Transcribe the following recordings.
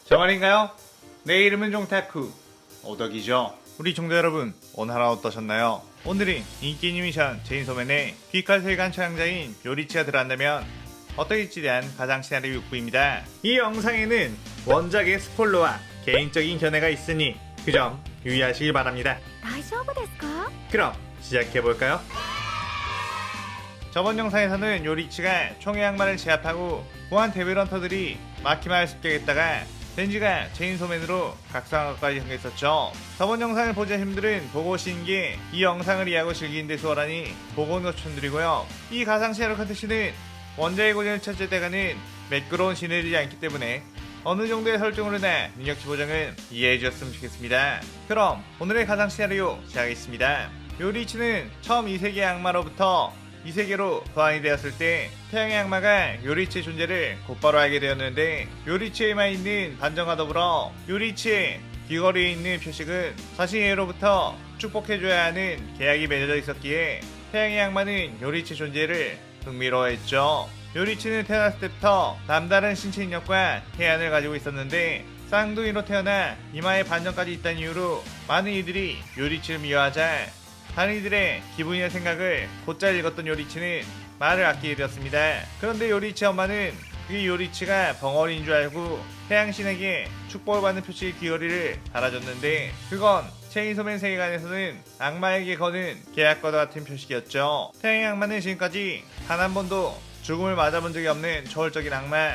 저 말인가요? 내 이름은 종타쿠 오덕이죠. 우리 종자 여러분, 오늘 하루 어떠셨나요? 오늘은 인기 애니메이션 체인소맨의 귀칼세관 촬영자인 요리치가 들어간다면 어떠할지에 대한 가상 시나리오 6부입니다. 이 영상에는 원작의 스포일러와 개인적인 견해가 있으니 그 점 유의하시길 바랍니다. 大丈夫ですか? 그럼 시작해볼까요? 저번 영상에서는 요리치가 총의 악마를 제압하고 보안 데빌런터들이 마키마를 습격했다가 덴지가 체인소맨으로 각성하기까지 전개했었죠. 저번 영상을 보자 힘들은 보고 오신 게 이 영상을 이해하고 즐기는데 수월하니 보고 오는 것 추천드리고요. 이 가상 시나리오 컨텐츠는 원작의 고전을 찾을 때가는 매끄러운 진행되지 않기 때문에 어느 정도의 설정으로나 능력치 보장은 이해해 주셨으면 좋겠습니다. 그럼 오늘의 가상 시나리오 시작하겠습니다. 요리치는 처음 이 세계의 악마로부터 이 세계로 도안이 되었을 때 태양의 악마가 요리치의 존재를 곧바로 알게 되었는데, 요리치에만 있는 반정과 더불어 요리치의 귀걸이에 있는 표식은 자신으로부터 축복해줘야 하는 계약이 맺어져 있었기에 태양의 악마는 요리치의 존재를 흥미로워했죠. 요리치는 태어났을 때부터 남다른 신체 능력과 해안을 가지고 있었는데, 쌍둥이로 태어나 이마에 반정까지 있다는 이유로 많은 이들이 요리치를 미워하자 다른 이들의 기분이나 생각을 곧잘 읽었던 요리치는 말을 아끼게 되었습니다. 그런데 요리치 엄마는 그 요리치가 벙어리인 줄 알고 태양신에게 축복을 받는 표식의 귀걸이를 달아줬는데, 그건 체인소맨 세계관에서는 악마에게 거는 계약과도 같은 표식이었죠. 태양의 악마는 지금까지 단 한 번도 죽음을 맞아본 적이 없는 초월적인 악마,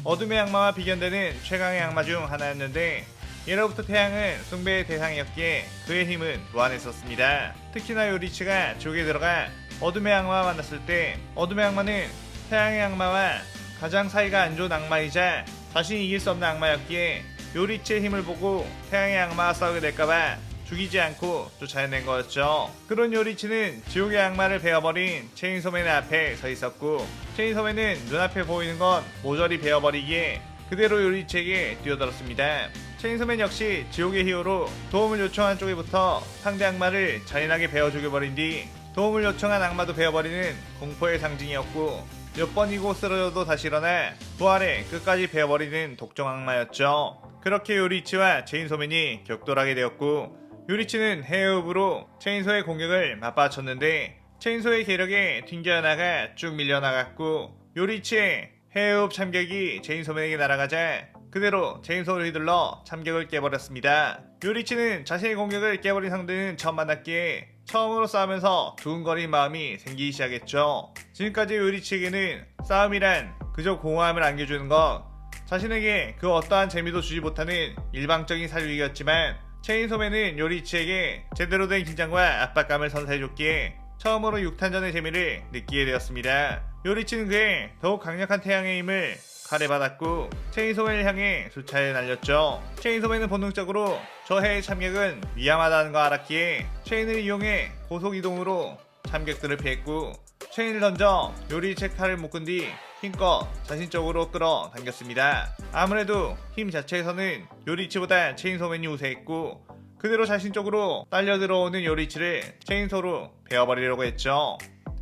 어둠의 악마와 비견되는 최강의 악마 중 하나였는데, 예로부터 태양은 숭배의 대상이었기에 그의 힘은 무한했었습니다. 특히나 요리치가 지옥에 들어가 어둠의 악마와 만났을 때 어둠의 악마는 태양의 악마와 가장 사이가 안 좋은 악마이자 자신이 이길 수 없는 악마였기에 요리치의 힘을 보고 태양의 악마와 싸우게 될까봐 죽이지 않고 쫓아낸 거였죠. 그런 요리치는 지옥의 악마를 베어버린 체인소맨의 앞에 서 있었고, 체인소맨은 눈앞에 보이는 건 모조리 베어버리기에 그대로 요리치에게 뛰어들었습니다. 체인소맨 역시 지옥의 히어로 도움을 요청한 쪽에부터 상대 악마를 잔인하게 베어 죽여버린 뒤 도움을 요청한 악마도 베어버리는 공포의 상징이었고, 몇 번이고 쓰러져도 다시 일어나 부활해 끝까지 베어버리는 독종 악마였죠. 그렇게 요리치와 체인소맨이 격돌하게 되었고, 요리치는 헤어읍으로 체인소의 공격을 맞받쳤는데 체인소의 계력에 튕겨나가 쭉 밀려나갔고, 요리치의 헤어읍 참격이 체인소맨에게 날아가자 그대로 체인소를 휘둘러 참격을 깨버렸습니다. 요리치는 자신의 공격을 깨버린 상대는 처음 만났기에 처음으로 싸우면서 두근거린 마음이 생기기 시작했죠. 지금까지 요리치에게는 싸움이란 그저 공허함을 안겨주는 것, 자신에게 그 어떠한 재미도 주지 못하는 일방적인 사육이었지만, 체인소맨은 요리치에게 제대로 된 긴장과 압박감을 선사해줬기에 처음으로 육탄전의 재미를 느끼게 되었습니다. 요리치는 그의 더욱 강력한 태양의 힘을 칼에 받았고 체인소맨을 향해 수차례 날렸죠. 체인소맨은 본능적으로 저 해의 참격은 위험하다는 걸 알았기에 체인을 이용해 고속이동으로 참격들을 피했고, 체인을 던져 요리치의 칼을 묶은 뒤 힘껏 자신 쪽으로 끌어당겼습니다. 아무래도 힘 자체에서는 요리치보다 체인소맨이 우세했고, 그대로 자신 쪽으로 딸려 들어오는 요리치를 체인소로 베어버리려고 했죠.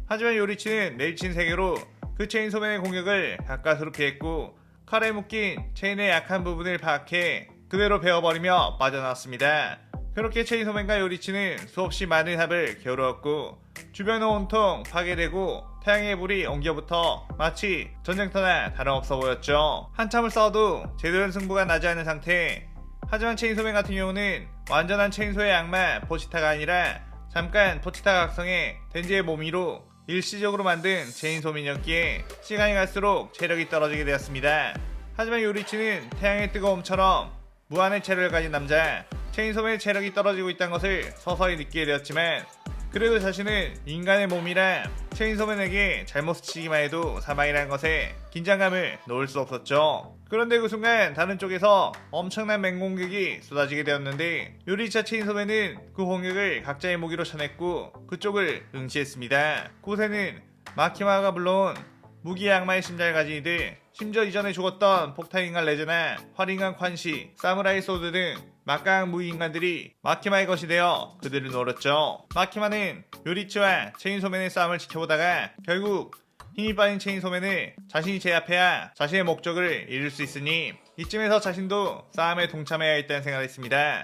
하지만 요리치는 내리친 세계로 그 체인소맨의 공격을 가까스로 피했고, 칼에 묶인 체인의 약한 부분을 파악해 그대로 베어버리며 빠져나왔습니다. 그렇게 체인소맨과 요리치는 수없이 많은 합을 겨루었고, 주변은 온통 파괴되고 태양의 불이 옮겨붙어 마치 전쟁터나 다름없어 보였죠. 한참을 싸워도 제대로 된 승부가 나지 않은 상태. 하지만 체인소맨 같은 경우는 완전한 체인소의 악마 포치타가 아니라 잠깐 포치타 각성해 덴지의 몸 위로 일시적으로 만든 체인소맨이었기에 시간이 갈수록 체력이 떨어지게 되었습니다. 하지만 요리치는 태양의 뜨거움처럼 무한의 체력을 가진 남자, 체인소맨의 체력이 떨어지고 있다는 것을 서서히 느끼게 되었지만, 그래도 자신은 인간의 몸이라 체인소맨에게 잘못 스치기만 해도 사망이라는 것에 긴장감을 놓을 수 없었죠. 그런데 그 순간 다른 쪽에서 엄청난 맹공격이 쏟아지게 되었는데, 요리치와 체인소맨은 그 공격을 각자의 무기로 쳐냈고 그쪽을 응시했습니다. 그곳에는 마키마가 물론 무기의 악마의 심장을 가진 이들, 심지어 이전에 죽었던 폭탄인간 레제나 활인간 콴시, 사무라이 소드 등 막강한 무인간들이 마키마의 것이 되어 그들을 노렸죠. 마키마는 요리치와 체인소맨의 싸움을 지켜보다가 결국 힘이 빠진 체인소맨을 자신이 제압해야 자신의 목적을 이룰 수 있으니 이쯤에서 자신도 싸움에 동참해야 했다는 생각을 했습니다.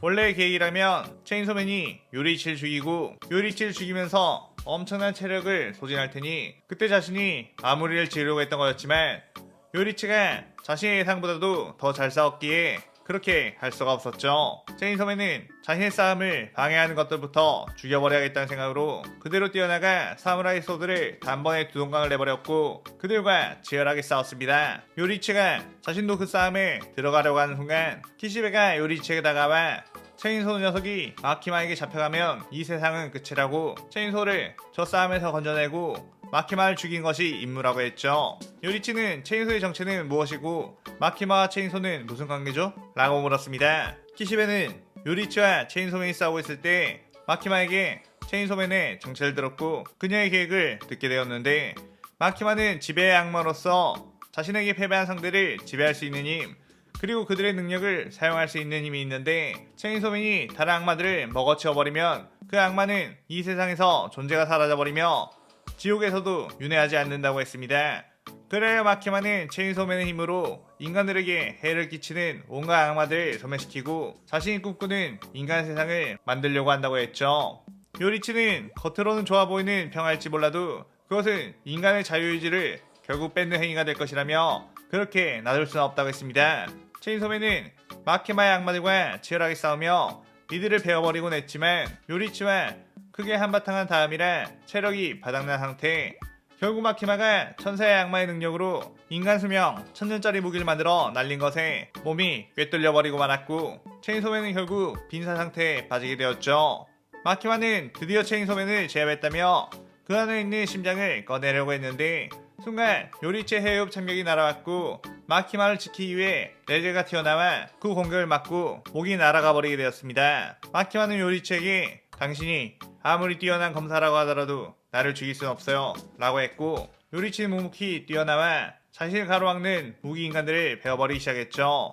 원래의 계획이라면 체인소맨이 요리치를 죽이고 요리치를 죽이면서 엄청난 체력을 소진할 테니 그때 자신이 마무리를 지으려고 했던 거였지만 요리치가 자신의 예상보다도 더 잘 싸웠기에 그렇게 할 수가 없었죠. 체인소맨은 자신의 싸움을 방해하는 것들부터 죽여버려야겠다는 생각으로 그대로 뛰어나가 사무라이 소드를 단번에 두 동강을 내버렸고 그들과 치열하게 싸웠습니다. 요리치가 자신도 그 싸움에 들어가려고 하는 순간 키시베가 요리치에게 다가와 체인소 녀석이 마키마에게 잡혀가면 이 세상은 끝이라고 체인소를 저 싸움에서 건져내고 마키마를 죽인 것이 임무라고 했죠. 요리치는 체인소의 정체는 무엇이고 마키마와 체인소는 무슨 관계죠? 라고 물었습니다. 키시베는 요리치와 체인소맨이 싸우고 있을 때 마키마에게 체인소맨의 정체를 들었고 그녀의 계획을 듣게 되었는데 마키마는 지배의 악마로서 자신에게 패배한 상대를 지배할 수 있는 힘 그리고 그들의 능력을 사용할 수 있는 힘이 있는데 체인소맨이 다른 악마들을 먹어치워버리면 그 악마는 이 세상에서 존재가 사라져버리며 지옥에서도 윤회하지 않는다고 했습니다. 그래야 마키마는 체인소맨의 힘으로 인간들에게 해를 끼치는 온갖 악마들을 소멸시키고 자신이 꿈꾸는 인간 세상을 만들려고 한다고 했죠. 요리치는 겉으로는 좋아 보이는 평화일지 몰라도 그것은 인간의 자유의지를 결국 뺏는 행위가 될 것이라며 그렇게 놔둘 수는 없다고 했습니다. 체인소맨은 마키마의 악마들과 치열하게 싸우며 이들을 베어버리곤 했지만 요리치와 크게 한바탕 한 다음이라 체력이 바닥난 상태 결국 마키마가 천사의 악마의 능력으로 인간 수명 1000년짜리 무기를 만들어 날린 것에 몸이 꿰뚫려버리고 말았고 체인소맨은 결국 빈사 상태에 빠지게 되었죠. 마키마는 드디어 체인소맨을 제압했다며 그 안에 있는 심장을 꺼내려고 했는데 순간 요리치의 해협 참격이 날아왔고 마키마를 지키기 위해 레제가 튀어나와 그 공격을 막고 목이 날아가 버리게 되었습니다. 마키마는 요리치에게 당신이 아무리 뛰어난 검사라고 하더라도 나를 죽일 순 없어요 라고 했고 요리치는 묵묵히 뛰어나와 자신을 가로막는 무기인간들을 베어버리기 시작했죠.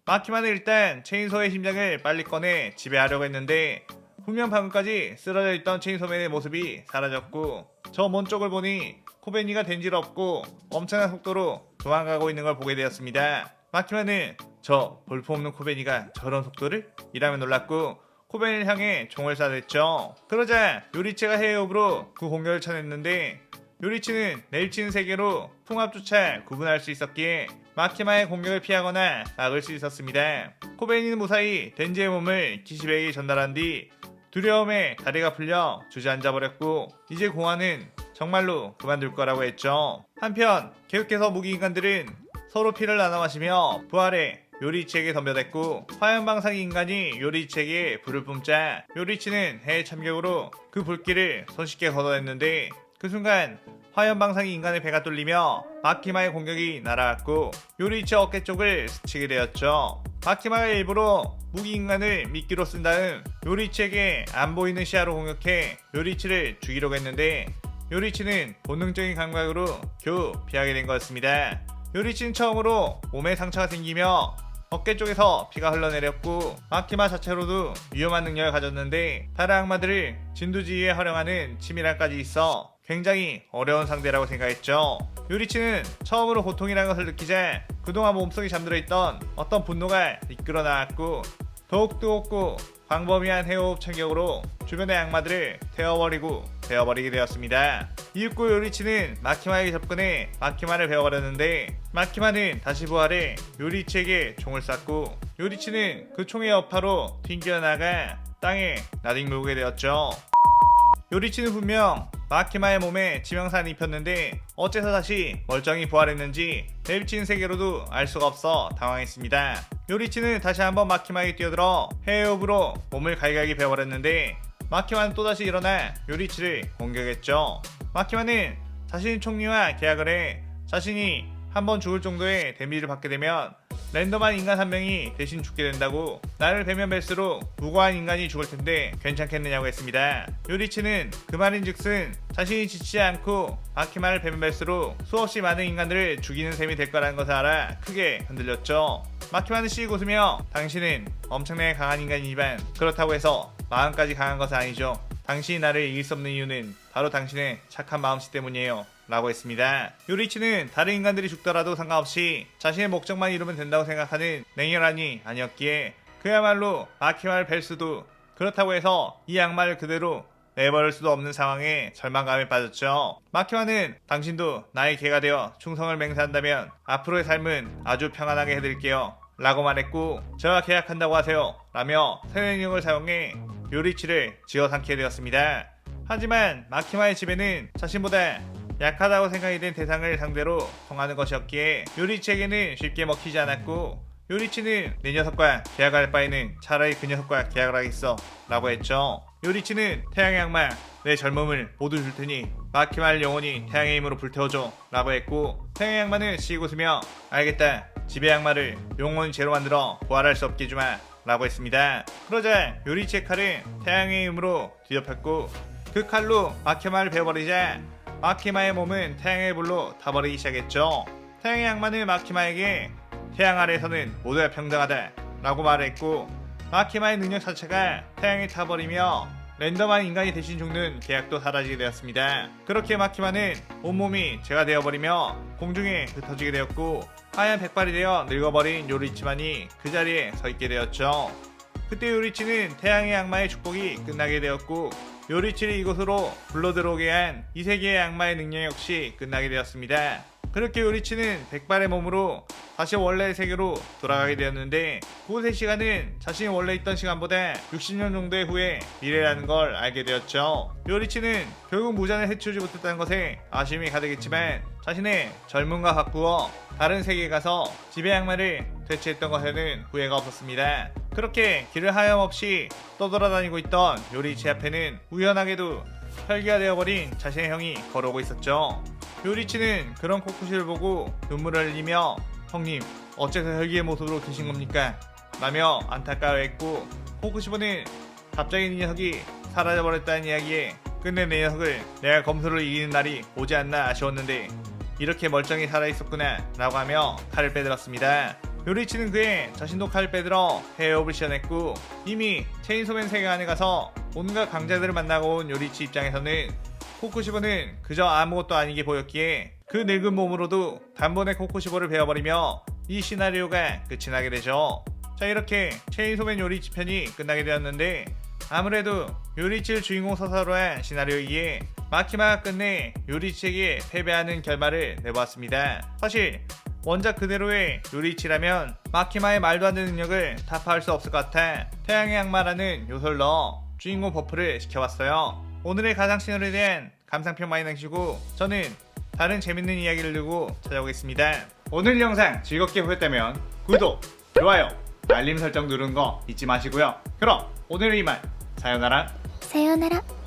마키마는 일단 체인소의 심장을 빨리 꺼내 지배하려고 했는데 분명 방금까지 쓰러져 있던 체인소맨의 모습이 사라졌고 저 먼 쪽을 보니 코베니가 된지럽고 엄청난 속도로 도망가고 있는 걸 보게 되었습니다. 마키마는 저 볼품없는 코베니가 저런 속도를? 이라며 놀랐고 코벤을 향해 총을 쏴댔죠. 그러자 요리치가 해협으로 그 공격을 쳐냈는데 요리치는 내리치는 세계로 풍압조차 구분할 수 있었기에 마키마의 공격을 피하거나 막을 수 있었습니다. 코벤이는 무사히 덴지의 몸을 키시베에게 전달한 뒤 두려움에 다리가 풀려 주저앉아버렸고 이제 공화는 정말로 그만둘 거라고 했죠. 한편 계속해서 무기인간들은 서로 피를 나눠 마시며 부활해 요리치에게 덤벼댔고 화염방사기 인간이 요리치에게 불을 뿜자 요리치는 해의 참격으로 그 불길을 손쉽게 걷어냈는데 그 순간 화염방사기 인간의 배가 뚫리며 마키마의 공격이 날아왔고 요리치 어깨 쪽을 스치게 되었죠. 마키마가 일부러 무기인간을 미끼로 쓴 다음 요리치에게 안 보이는 시야로 공격해 요리치를 죽이려고 했는데 요리치는 본능적인 감각으로 겨우 피하게 된 거였습니다. 요리치는 처음으로 몸에 상처가 생기며 어깨 쪽에서 피가 흘러내렸고 마키마 자체로도 위험한 능력을 가졌는데 다른 악마들을 진두지휘에 활용하는 치밀함까지 있어 굉장히 어려운 상대라고 생각했죠. 요리치는 처음으로 고통이라는 것을 느끼자 그동안 몸속에 잠들어 있던 어떤 분노가 이끌어 나왔고 더욱 뜨겁고 광범위한 해호흡 참격으로 주변의 악마들을 태워버리고 베어버리게 되었습니다. 이윽고 요리치는 마키마에게 접근해 마키마를 베어버렸는데 마키마는 다시 부활해 요리치에게 총을 쐈고 요리치는 그 총의 여파로 튕겨나가 땅에 나뒹굴게 되었죠. 요리치는 분명 마키마의 몸에 지명산이 입혔는데 어째서 다시 멀쩡히 부활했는지 내비치는 세계로도 알 수가 없어 당황했습니다. 요리치는 다시 한번 마키마에게 뛰어들어 해협으로 몸을 갈갈기 베어버렸는데 마키마는 또다시 일어나 요리치를 공격했죠. 마키마는 자신의 총리와 계약을 해 자신이 한번 죽을 정도의 데미지를 받게 되면 랜덤한 인간 한 명이 대신 죽게 된다고 나를 뵈면 뵐수록 무고한 인간이 죽을 텐데 괜찮겠느냐고 했습니다. 요리치는 그 말인즉슨 자신이 지치지 않고 마키마를 뵈면 뵐수록 수없이 많은 인간들을 죽이는 셈이 될 거라는 것을 알아 크게 흔들렸죠. 마키마는 씩 웃으며 당신은 엄청나게 강한 인간이지만 그렇다고 해서 마음까지 강한 것은 아니죠 당신이 나를 이길 수 없는 이유는 바로 당신의 착한 마음씨 때문이에요 라고 했습니다. 요리치는 다른 인간들이 죽더라도 상관없이 자신의 목적만 이루면 된다고 생각하는 냉혈한이 아니었기에 그야말로 마키마를 뵐 수도, 그렇다고 해서 이 악마를 그대로 내버릴 수도 없는 상황에 절망감에 빠졌죠. 마키마는 당신도 나의 개가 되어 충성을 맹세한다면 앞으로의 삶은 아주 평안하게 해드릴게요 라고 말했고, 저와 계약한다고 하세요 라며 새능력을 사용해 요리치를 쥐어삼게 되었습니다. 하지만 마키마의 지배는 자신보다 약하다고 생각이 된 대상을 상대로 통하는 것이었기에 요리치에게는 쉽게 먹히지 않았고, 요리치는 내 녀석과 계약할 바에는 차라리 그 녀석과 계약을 하겠어 라고 했죠. 요리치는 태양의 악마, 내 젊음을 모두 줄 테니 마키마를 영원히 태양의 힘으로 불태워줘 라고 했고, 태양의 악마는 씩 웃으며 알겠다, 지배 악마를 영원히 죄로 만들어 부활할 수 없게 해주마 라고 했습니다. 그러자 요리치의 칼은 태양의 힘으로 뒤덮였고, 그 칼로 마키마를 베어버리자 마키마의 몸은 태양의 불로 타버리기 시작했죠. 태양의 악마는 마키마에게 태양 아래에서는 모두가 평등하다 라고 말했고, 마키마의 능력 자체가 태양에 타버리며 랜덤한 인간이 대신 죽는 계약도 사라지게 되었습니다. 그렇게 마키마는 온몸이 재가 되어버리며 공중에 흩어지게 되었고, 하얀 백발이 되어 늙어버린 요리치만이 그 자리에 서 있게 되었죠. 그때 요리치는 태양의 악마의 축복이 끝나게 되었고, 요리치를 이곳으로 불러들어오게 한 이 세계의 악마의 능력 역시 끝나게 되었습니다. 그렇게 요리치는 백발의 몸으로 다시 원래의 세계로 돌아가게 되었는데, 그곳의 시간은 자신이 원래 있던 시간보다 60년 정도의 후에 미래라는 걸 알게 되었죠. 요리치는 결국 무잔을 해치우지 못했다는 것에 아쉬움이 가득했지만 자신의 젊음과 바꾸어 다른 세계에 가서 지배 악마를 퇴치했던 것에는 후회가 없었습니다. 그렇게 길을 하염없이 떠돌아다니고 있던 요리치 앞에는 우연하게도 혈기가 되어버린 자신의 형이 걸어오고 있었죠. 요리치는 그런 코쿠시를 보고 눈물을 흘리며 형님 어째서 혈기의 모습으로 드신 겁니까? 라며 안타까워했고, 코쿠시보는 갑자기 이 녀석이 사라져버렸다는 이야기에 끝내 내 녀석을 내가 검소를 이기는 날이 오지 않나 아쉬웠는데 이렇게 멀쩡히 살아있었구나 라고 하며 칼을 빼들었습니다. 요리치는 그의 자신도 칼을 빼들어 해협을 시연했고, 이미 체인소맨 세계 안에 가서 온갖 강자들을 만나고 온 요리치 입장에서는 코쿠시보는 그저 아무것도 아니게 보였기에 그 늙은 몸으로도 단번에 코쿠시보를 베어버리며 이 시나리오가 끝이 나게 되죠. 자, 이렇게 체인소맨 요리치 편이 끝나게 되었는데, 아무래도 요리치를 주인공 서사로 한 시나리오이기에 마키마가 끝내 요리치에게 패배하는 결말을 내보았습니다. 사실 원작 그대로의 요리치라면 마키마의 말도 안 되는 능력을 타파할 수 없을 것 같아 태양의 악마라는 요소를 넣어 주인공 버프를 시켜봤어요. 오늘의 가상 시나리오에 대한 감상평 많이 남기시고 저는 다른 재밌는 이야기를 들고 찾아오겠습니다. 오늘 영상 즐겁게 보셨다면 구독, 좋아요, 알림 설정 누르는 거 잊지 마시고요. 그럼 오늘은 이만, 사요나라.さようなら。